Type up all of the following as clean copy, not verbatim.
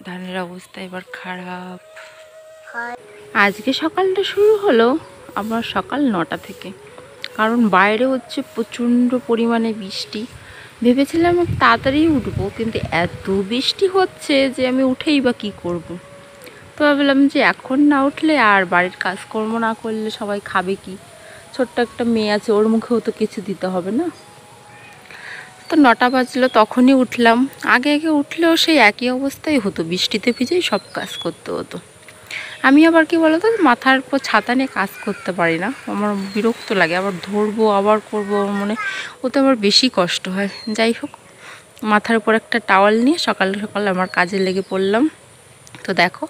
ধানের অবস্থা এবার খারাপ। আজকে সকালটা শুরু হলো আবার সকাল 9টা থেকে, কারণ বাইরে হচ্ছে প্রচণ্ড পরিমাণে বৃষ্টি। ভেবেছিলাম তাড়াতাড়ি উঠবো, কিন্তু এত বৃষ্টি হচ্ছে যে আমি উঠেই বা কী করব। তো ভাবলাম যে এখন না উঠলে আর বাড়ির কাজকর্ম না করলে সবাই খাবে কি। ছোট্ট একটা মেয়ে আছে, ওর মুখেও তো কিছু দিতে হবে না। তো 9টা বাজলো, তখনই উঠলাম। আগে আগে উঠলেও সেই একই অবস্থাই হতো, বৃষ্টিতে ভিজেই সব কাজ করতে হতো। আমি আবার কি বলতো, মাথার উপর ছাতা নিয়ে কাজ করতে পারি না, আমার বিরক্ত লাগে। আবার ধরবো আবার করবো, মানে ওতে আবার বেশি কষ্ট হয়। যাই হোক, মাথার উপর একটা টাওয়াল নিয়ে সকাল সকাল আমার কাজে লেগে পড়লাম। তো দেখো,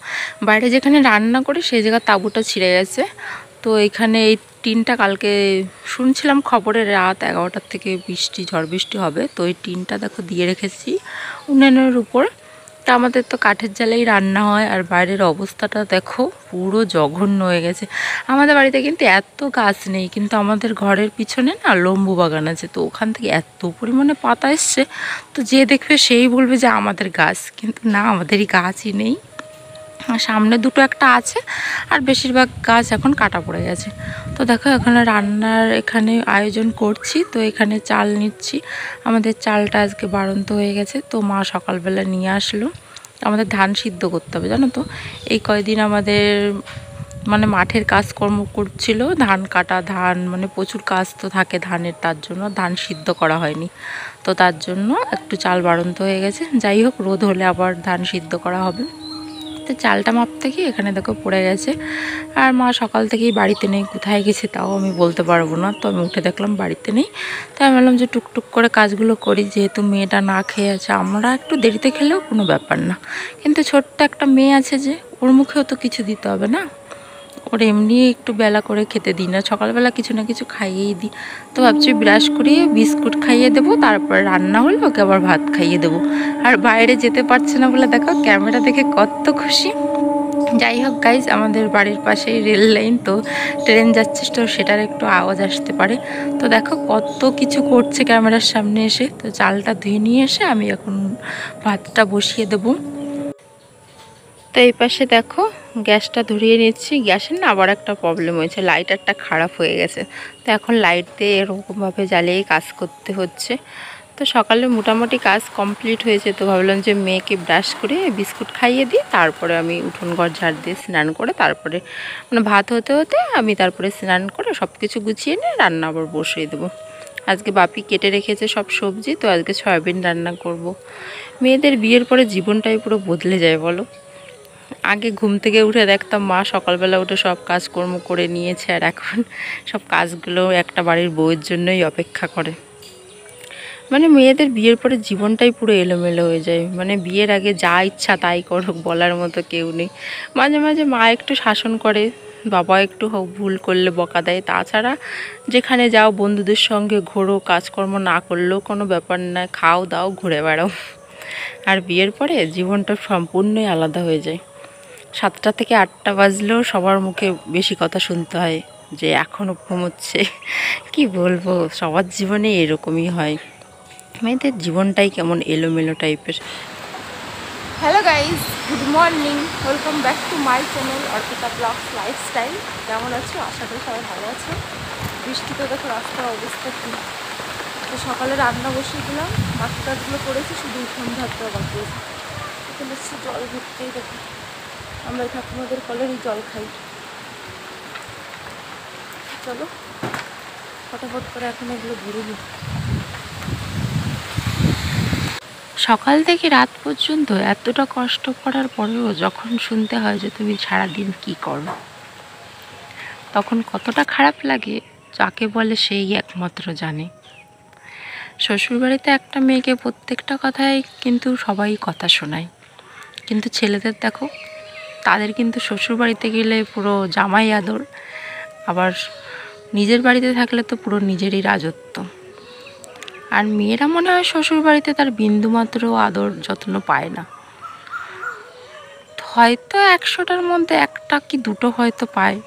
বাইরে যেখানে রান্না করে সেই জায়গার তাঁবুটা ছিঁড়ে গেছে। তো এখানে এই টিনটা, কালকে শুনছিলাম খবরে রাত 11টার থেকে ঝড় বৃষ্টি হবে, তো এই টিনটা দেখো দিয়ে রেখেছি উনুনের উপর। তা আমাদের তো কাঠের জালেই রান্না হয়, আর বাইরের অবস্থাটা দেখো পুরো জঘন্য হয়ে গেছে। আমাদের বাড়িতে কিন্তু এত গাছ নেই, কিন্তু আমাদের ঘরের পিছনে না লেম্বু বাগান আছে, তো ওখান থেকে এত পরিমাণে পাতা এসছে, তো যে দেখবে সেই বলবে যে আমাদের গাছ, কিন্তু না, আমাদেরই গাছই নেই। সামনে দুটো একটা আছে, আর বেশিরভাগ গাছ এখন কাটা পড়ে গেছে। তো দেখো এখানে রান্নার এখানে আয়োজন করছি, তো এখানে চাল নিচ্ছি। আমাদের চালটা আজকে বাড়ন্ত হয়ে গেছে, তো মা সকালবেলা নিয়ে আসলো। আমাদের ধান সিদ্ধ করতে হবে, জানো তো। এই কয়দিন আমাদের মানে মাঠের কাজকর্ম করছিল, ধান কাটা, ধান মানে প্রচুর কাজ তো থাকে ধানের, তার জন্য ধান সিদ্ধ করা হয়নি। তো তার জন্য একটু চাল বাড়ন্ত হয়ে গেছে। যাই হোক, রোদ হলে আবার ধান সিদ্ধ করা হবে। তো চালটা মাপতে গিয়ে এখানে দেখো পড়ে গেছে। আর মা সকাল থেকেই বাড়িতে নেই, কোথায় গেছে তাও আমি বলতে পারবো না। তো আমি উঠে দেখলাম বাড়িতে নেই। তাই আমি বললাম যে টুকটুক করে কাজগুলো করি, যেহেতু মেয়েটা না খেয়ে আছে। আমরা একটু দেরিতে খেলেও কোনো ব্যাপার না, কিন্তু ছোট্ট একটা মেয়ে আছে, যে ওর মুখেও তো কিছু দিতে হবে না। ওর এমনি একটু বেলা করে খেতে দিই না, সকালবেলা কিছু না কিছু খাইয়েই দিই। তো ভাবছি ব্রাশ করিয়ে বিস্কুট খাইয়ে দেবো, তারপর রান্না হলে ওকে আবার ভাত খাইয়ে দেবো। আর বাইরে যেতে পারছে না বলে দেখো ক্যামেরা দেখে কত খুশি। যাই হোক গাইজ, আমাদের বাড়ির পাশেই রেল লাইন, তো ট্রেন যাচ্ছে, তো সেটার একটু আওয়াজ আসতে পারে। তো দেখো কত কিছু করছে ক্যামেরার সামনে এসে। তো চালটা ধুয়ে নিয়ে এসে আমি এখন ভাতটা বসিয়ে দেবো। তো এই পাশে দেখো গ্যাসটা ধরিয়ে নিচ্ছি। গ্যাসের না আবার একটা প্রবলেম হয়েছে, লাইটারটা খারাপ হয়ে গেছে। তো এখন লাইট দিয়ে এরকমভাবে জ্বালিয়েই কাজ করতে হচ্ছে। তো সকালে মোটামুটি কাজ কমপ্লিট হয়েছে, তো ভাবলাম যে মেয়েকে ব্রাশ করে বিস্কুট খাইয়ে দিই, তারপরে আমি উঠোন ঘর ঝাড় দিয়ে স্নান করে, তারপরে মানে ভাত হতে হতে আমি তারপরে স্নান করে সব কিছু গুছিয়ে নিয়ে রান্না আবার বসিয়ে দেবো। আজকে বাপি কেটে রেখেছে সব সবজি, তো আজকে সয়াবিন রান্না করব। মেয়েদের বিয়ের পরে জীবনটাই পুরো বদলে যায় বলো। আগে ঘুম থেকে উঠে দেখতাম মা সকালবেলা উঠে সব কাজকর্ম করে নিয়েছে, আর এখন সব কাজগুলো একটা বাড়ির বউয়ের জন্যই অপেক্ষা করে। মানে মেয়েদের বিয়ের পরে জীবনটাই পুরো এলোমেলো হয়ে যায়, মানে বিয়ের আগে যা ইচ্ছা তাই করুক, বলার মতো কেউ নেই। মাঝে মাঝে মা একটু শাসন করে, বাবা একটু ভুল করলে বকা দেয়, তাছাড়া যেখানে যাও বন্ধুদের সঙ্গে ঘোরো, কাজকর্ম না করলেও কোনো ব্যাপার না, খাও দাও ঘুরে বেড়াও। আর বিয়ের পরে জীবনটা সম্পূর্ণই আলাদা হয়ে যায়। 7টা থেকে 8টা বাজলেও সবার মুখে বেশি কথা শুনতে হয় যে এখনও ঘুমোচ্ছে। কি বলবো, সবার জীবনে এরকমই হয়, মেয়েদের জীবনটাই কেমন এলোমেলো টাইপের। Hello guys, good morning, welcome back to my channel Arpita blogs lifestyle. কেমন আছো? আশা করি সবাই ভালো আছে। বৃষ্টিতে দেখো রাস্তার অবস্থা কী। তো সকালে রান্না বসিয়ে দিলাম, বাকি কাজগুলো করেছি, শুধু উঠোন ঝাড়তে বাকি আছে। এখানে এসেছি জল ভরতেই, দেখো আমরা ঠাকুমাদের কলেরই জল খাই। চলো ফটাফট করে এখন এগুলো ভরে নিই। সকাল থেকে রাত পর্যন্ত এতটা কষ্ট করার পরেও যখন শুনতে হয় যে তুমি সারাদিন কি করো, তখন কতটা খারাপ লাগে যাকে বলে সেই একমাত্র জানে। শ্বশুরবাড়িতে একটা মেয়েকে প্রত্যেকটা কথাই কিন্তু সবাই কথা শোনায়, কিন্তু ছেলেদের দেখো, তাদের কিন্তু শ্বশুরবাড়িতে গেলে পুরো জামাই আদর, আবার নিজের বাড়িতে থাকলে তো পুরো নিজেরই রাজত্ব। আর মেয়েরা মনে হয় শ্বশুরবাড়িতে তার বিন্দুমাত্র আদর যত্ন পায় না। হয়তো 100টার মধ্যে একটা কি দুটো হয়তো পায়,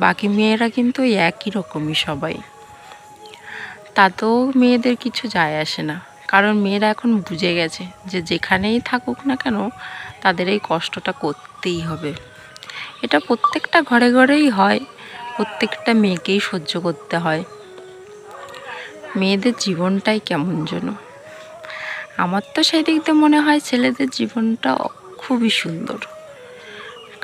বাকি মেয়েরা কিন্তু একই রকমই সবাই। তাতেও মেয়েদের কিছু যায় আসে না, কারণ মেয়েরা এখন বুঝে গেছে যে যেখানেই থাকুক না কেন তাদের এই কষ্টটা করতেই হবে। এটা প্রত্যেকটা ঘরে ঘরেই হয়, প্রত্যেকটা মেয়েকেই সহ্য করতে হয়। মেয়েদের জীবনটাই কেমন যেন, আমার তো সেই দিক দিয়ে মনে হয় ছেলেদের জীবনটা খুবই সুন্দর।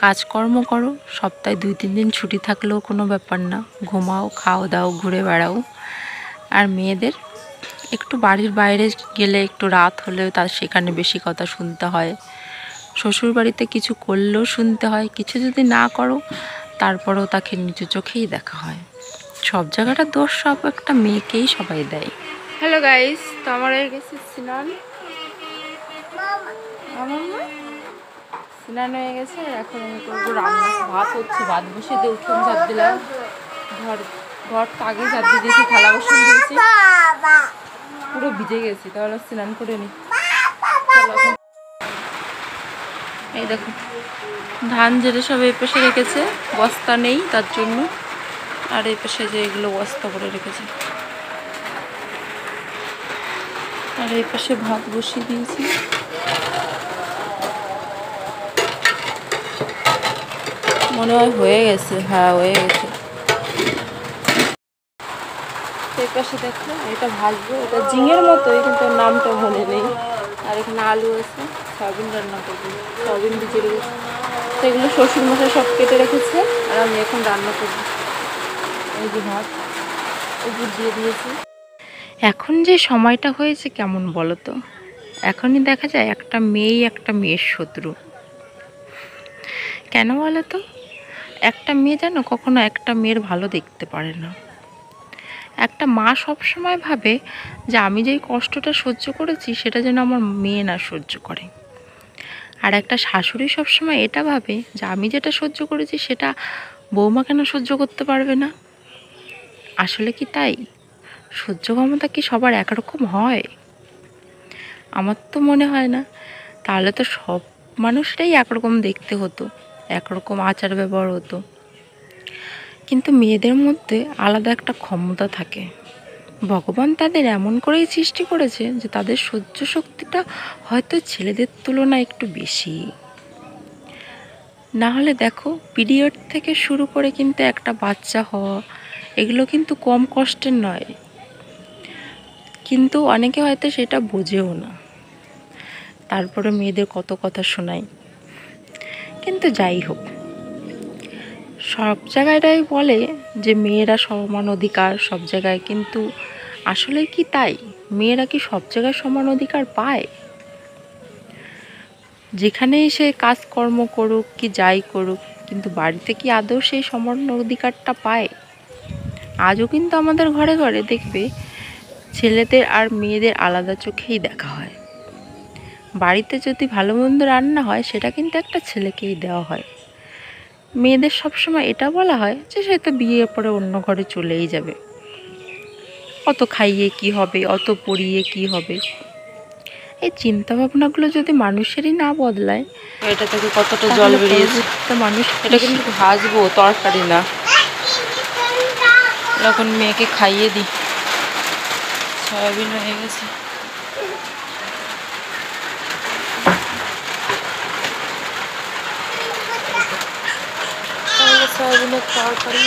কাজকর্ম করো, সপ্তাহে 2-3 দিন ছুটি থাকলেও কোনো ব্যাপার না, ঘুমাও, খাও দাও, ঘুরে বেড়াও। আর মেয়েদের একটু বাড়ির বাইরে গেলে একটু রাত হলেও তার সেখানে বেশি কথা শুনতে হয়। শ্বশুর বাড়িতে কিছু করলেও শুনতে হয়, কিছু যদি না করো তারপরেও তাকে নিচু চোখেই দেখা হয়। সব জায়গাটা দোষ সব একটা মেয়েকেই সবাই দেয়। হ্যালো গাইস, তো আমার হয়ে গেছে স্নান, স্নান হয়ে গেছে। আর এখন আমি করবো রান্না। ভাত হচ্ছে, ভাত বসে দিয়ে উঠুন ঝাড় দিলাম, ঘরটা আগে ঝাড় দিয়ে দিয়েছি, থালা বসে দিয়েছি, পুরো ভিজে গেছি। তাহলে স্নান করে নি। এই দেখো ধান যেটা সব এই পাশে রেখেছে, বস্তা নেই তার জন্য। আর এই পাশে যে এগুলো বস্তা করে রেখেছে। আর এই পাশে ভাত বসিয়ে দিয়েছি। মনে হয় হয়ে গেছে, হ্যাঁ হয়ে গেছে। এই পাশে দেখো এটা ভাজবো, এটা ঝিঙের মতোই কিন্তু নামটা মনে নেই। আর এখানে আলু আছে, সয়াবিন রান্না করবো, সয়াবিন ভিজে রেখেছে। সেগুলো শ্বশুর মশাই সব কেটে রেখেছে, আর আমি এখন রান্না করবো। এই যে ভাত উপর দিয়ে দিয়েছি। এখন যে সময়টা হয়েছে কেমন বলো তো, এখনই দেখা যায় একটা মেয়েই একটা মেয়ের শত্রু। কেন বলো তো? একটা মেয়ে যেন কখনো একটা মেয়ের ভালো দেখতে পারে না। একটা মা সবসময় ভাবে যে আমি যেই কষ্টটা সহ্য করেছি সেটা যেন আমার মেয়ে না সহ্য করে। আর একটা শাশুড়ি সবসময় এটা ভাবে যে আমি যেটা সহ্য করেছি সেটা বৌমা কেন সহ্য করতে পারবে না। আসলে কি তাই? সহ্য ক্ষমতা কি সবার একরকম হয়? আমার তো মনে হয় না। তাহলে তো সব মানুষটাই একরকম দেখতে হতো, একরকম আচার ব্যবহার হতো। কিন্তু মেয়েদের মধ্যে আলাদা একটা ক্ষমতা থাকে। ভগবান তাদের এমন করেই সৃষ্টি করেছে যে তাদের সহ্য শক্তিটা হয়তো ছেলেদের তুলনায় একটু বেশি। না হলে দেখো, পিরিয়ড থেকে শুরু করে কিন্তু একটা বাচ্চা হওয়া, এগুলো কিন্তু কম কষ্টের নয়। কিন্তু অনেকে হয়তো সেটা বোঝেও না, তারপরে মেয়েদের কত কথা শোনায়। কিন্তু যাই হোক, সব জায়গাটাই বলে যে মেয়েরা সমান অধিকার সব জায়গায়, কিন্তু আসলে কি তাই? মেয়েরা কি সব জায়গায় সমান অধিকার পায়? যেখানেই সে কাজকর্ম করুক কি যাই করুক, কিন্তু বাড়িতে কি আদৌ সেই সমান অধিকারটা পায়? আজও কিন্তু আমাদের ঘরে ঘরে দেখবে ছেলেদের আর মেয়েদের আলাদা চোখেই দেখা হয়। বাড়িতে যদি ভালো মন্দ রান্না হয় সেটা কিন্তু একটা ছেলেকেই দেওয়া হয়। মেয়েদের সবসময় এটা বলা হয় যে সে তো বিয়ে পরে অন্য ঘরে চলেই যাবে, অত খাইয়ে কি হবে, অত পড়িয়ে কি হবে। এই চিন্তাভাবনাগুলো যদি মানুষেরই না বদলায়। এটা থেকে কতটা জল বেরিয়েছে তো মানুষ। এটা কিন্তু ভাজবো, তরকারি না। এখন মেয়েকে খাইয়ে দিই। সয়াবিন হয়ে গেছে। সয়াবিনের তরকারি।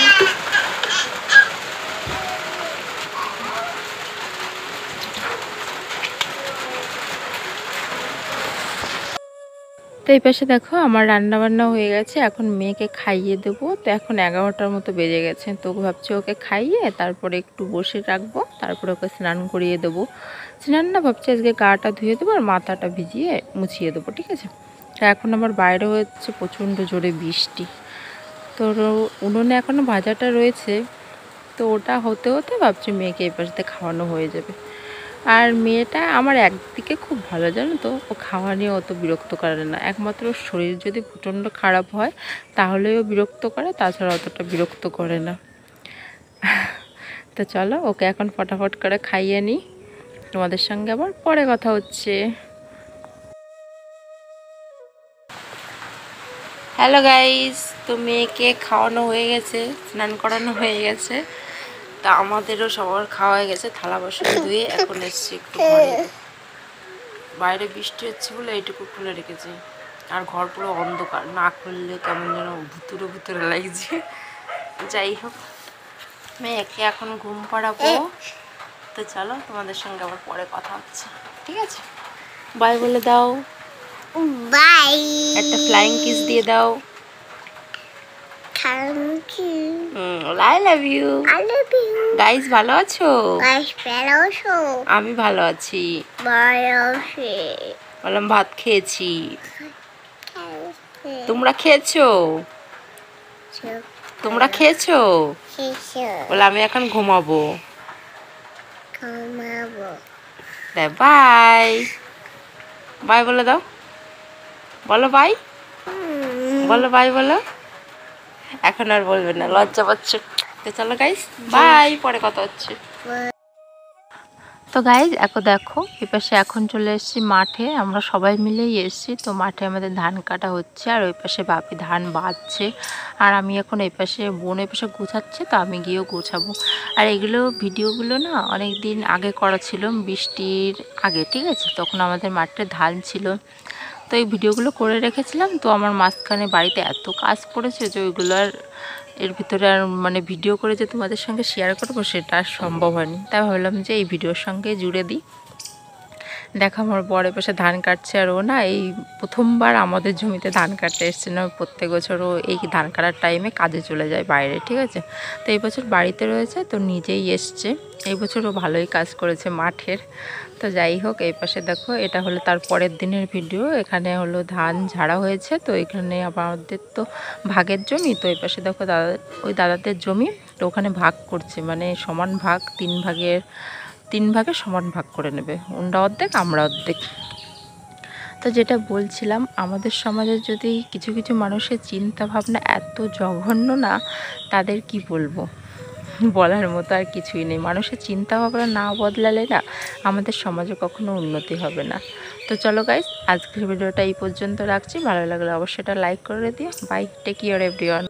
তো এই পাশে দেখো আমার রান্না বান্না হয়ে গেছে, এখন মেয়েকে খাইয়ে দেবো। তো এখন 11টার মতো বেজে গেছে, তো ভাবছি ওকে খাইয়ে তারপরে একটু বসে রাখবো, তারপরে ওকে স্নান করিয়ে দেবো। স্নান না, ভাবছি আজকে গাটা ধুয়ে দেবো আর মাথাটা ভিজিয়ে মুছিয়ে দেবো, ঠিক আছে? তো এখন আমার বাইরে হচ্ছে প্রচণ্ড জোরে বৃষ্টি। তো উনুনে এখনও ভাজাটা রয়েছে, তো ওটা হতে হতে ভাবছি মেয়েকে এই পাশে খাওয়ানো হয়ে যাবে। আর মেয়েটা আমার একদিকে খুব ভালো, জানো তো, ও খাওয়া নিয়ে অত বিরক্ত করে না। একমাত্র শরীর যদি প্রচণ্ড খারাপ হয় তাহলেও বিরক্ত করে, তাছাড়া অতটা বিরক্ত করে না। তো চলো ওকে এখন ফটাফট করে খাইয়ে নিই, তোমাদের সঙ্গে আবার পরে কথা হচ্ছে। হ্যালো গাইস, তো মেয়েকে খাওয়ানো হয়ে গেছে, স্নান করানো হয়ে গেছে, তা আমাদেরও সবার খাওয়া হয়ে গেছে। থালা বাসন ধুয়ে এখন এসছি একটু ঘরে। বাইরে বৃষ্টি হচ্ছে বলে এইটুকু খুলে রেখেছি। আর ঘর পুরো অন্ধকার, না খুললে কেমন যেন ভুতুরে ভুতুরে লাগছে। যাই হোক, মেয়েকে এখন ঘুম পাড়াবো। তো চলো, তোমাদের সঙ্গে আবার পরে কথা হচ্ছে, ঠিক আছে? বাই বলে দাও। বাই। একটা ফ্লাইং কিস দিয়ে দাও। Thank you. I love you. I love you. Guys ভালো আছো? গাইস ভালো আছো? আমি ভালো আছি। ভালো আছি। বললাম ভাত খেয়েছি। তোমরা খেয়েছো? তোমরা খেয়েছো? বলে আমি এখন ঘুমাবো। বাই বাই বলে দাও। বলো বাই, বলো বাই বলো। এখন আর বলবে না, লজ্জা পাচ্ছে। তো চলো গাইস, বাই, পরে কথা হচ্ছে। তো গাইজ দেখো এপাশে এখন চলে এসেছি মাঠে, আমরা সবাই মিলেই এসেছি। তো মাঠে আমাদের ধান কাটা হচ্ছে, আর ওই পাশে বাপি ধান বাঁধছে, আর আমি এখন এই পাশে বোন এই পাশে গোছাচ্ছে, তো আমি গিয়েও গোছাবো। আর এগুলো ভিডিওগুলো না অনেক দিন আগে করা ছিল, বৃষ্টির আগে, ঠিক আছে? তখন আমাদের মাঠে ধান ছিল, তো এই ভিডিওগুলো করে রেখেছিলাম। তো আমার মাঝখানে বাড়িতে এত কাজ পড়েছে যে ওইগুলো আর এর ভিতরে আর মানে ভিডিও করে যে তোমাদের সঙ্গে শেয়ার করবো সেটা আর সম্ভব হয়নি। তাই ভাবলাম যে এই ভিডিওর সঙ্গে জুড়ে দিই। দেখো আমার বড় পাশে ধান কাটছে, আর ও না এই প্রথমবার আমাদের জমিতে ধান কাটতে এসছে না। প্রত্যেক বছরও এই ধান কাটার টাইমে কাজে চলে যায় বাইরে, ঠিক আছে? তো এই বছর বাড়িতে রয়েছে, তো নিজেই এসছে। এই বছরও ভালোই কাজ করেছে মাঠের। তো যাই হোক, এই পাশে দেখো এটা হলো তার পরের দিনের ভিডিও। এখানে হলো ধান ঝাড়া হয়েছে, তো এখানে আমাদের তো ভাগের জমি। তো এই পাশে দেখো ওই দাদাদের জমি, তো ওখানে ভাগ করছে, মানে সমান ভাগ, তিন ভাগে সমান ভাগ করে নেবে। ওনরা অর্ধেক, আমরা অর্ধেক। তো যেটা বলছিলাম, আমাদের সমাজে যদি কিছু কিছু মানুষের চিন্তা ভাবনা এত জঘন্য না, তাদের কি বলবো, বলার মতো আর কিছুই নেই। মানুষের চিন্তা ভাবনা না বদলালে না আমাদের সমাজে কখনো উন্নতি হবে না। তো চলো গাইস, আজকের ভিডিওটা এই পর্যন্ত রাখছি। ভালো লাগলে অবশ্যই এটা লাইক করে দিও। Bye, take care everyone.